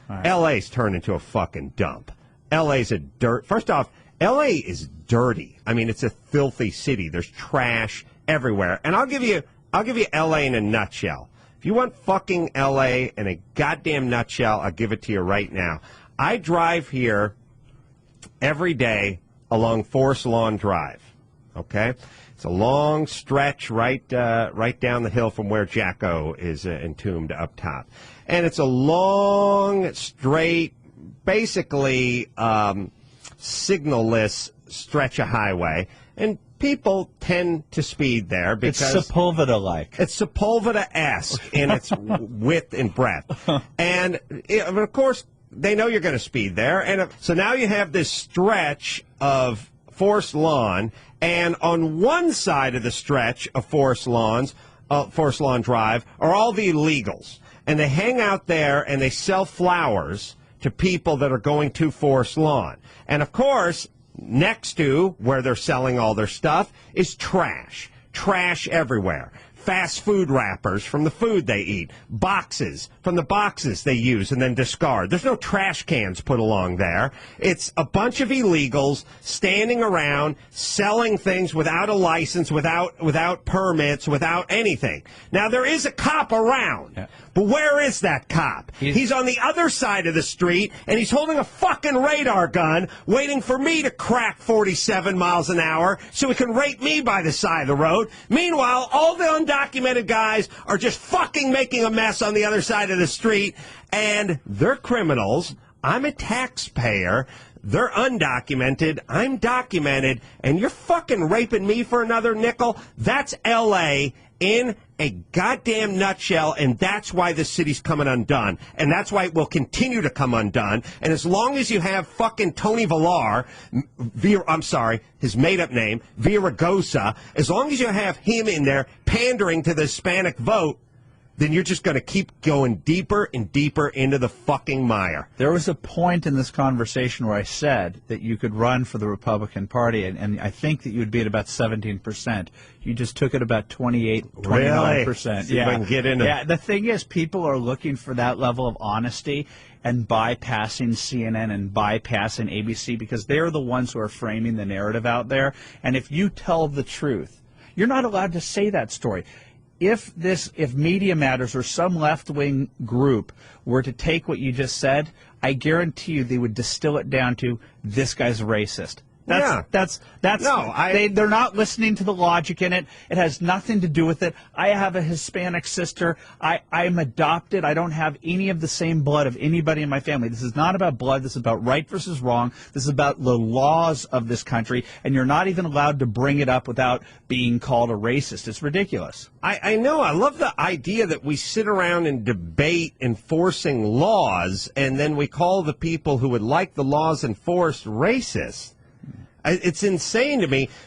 Right. L.A.'s turned into a fucking dump. L.A.'s a dirt. First off, L.A. is dirty. I mean, it's a filthy city. There's trash everywhere. And I'll give you L.A. in a nutshell. If you want fucking L.A. in a goddamn nutshell, I'll give it to you right now. I drive here every day along Forest Lawn Drive. Okay? It's a long stretch right down the hill from where Jacko is entombed up top. And it's a long, straight, basically signal-less stretch of highway. And people tend to speed there because... It's Sepulveda-like. It's Sepulveda-esque in its width and breadth. And, of course, they know you're going to speed there. And so now you have this stretch of Forest Lawn, and on one side of the stretch of Forest Lawn Drive are all the illegals. And they hang out there and they sell flowers to people that are going to Forest Lawn. And, of course, next to where they're selling all their stuff is trash. Trash everywhere. Fast food wrappers from the food they eat. Boxes from the boxes they use and then discard. There's no trash cans put along there. It's a bunch of illegals standing around selling things without a license, without permits, without anything. Now, there is a cop around. Yeah. But where is that cop? He's on the other side of the street, and he's holding a fucking radar gun, waiting for me to crack 47 miles an hour so he can rape me by the side of the road. Meanwhile, all the undocumented guys are just fucking making a mess on the other side of the street, and they're criminals. I'm a taxpayer. They're undocumented. I'm documented, and you're fucking raping me for another nickel? That's L.A. in a goddamn nutshell, and that's why this city's coming undone, and that's why it will continue to come undone. And as long as you have fucking Tony Villar, his made-up name, Viragosa, as long as you have him in there pandering to the Hispanic vote, then you're just going to keep going deeper and deeper into the fucking mire. There was a point in this conversation where I said that you could run for the Republican Party, and I think that you would be at about 17%. You just took it about 29%. Really? Yeah. I can get into yeah. The thing is, people are looking for that level of honesty and bypassing CNN and bypassing ABC because they're the ones who are framing the narrative out there. And if you tell the truth, you're not allowed to say that story. If Media Matters or some left-wing group were to take what you just said, I guarantee you they would distill it down to this guy's racist. They're not listening to the logic in it. It has nothing to do with it. I have a Hispanic sister. I'm adopted. I don't have any of the same blood of anybody in my family. This is not about blood. This is about right versus wrong. This is about the laws of this country, and you're not even allowed to bring it up without being called a racist. It's ridiculous. I know. I love the idea that we sit around and debate enforcing laws, and then we call the people who would like the laws enforced racist. It's insane to me.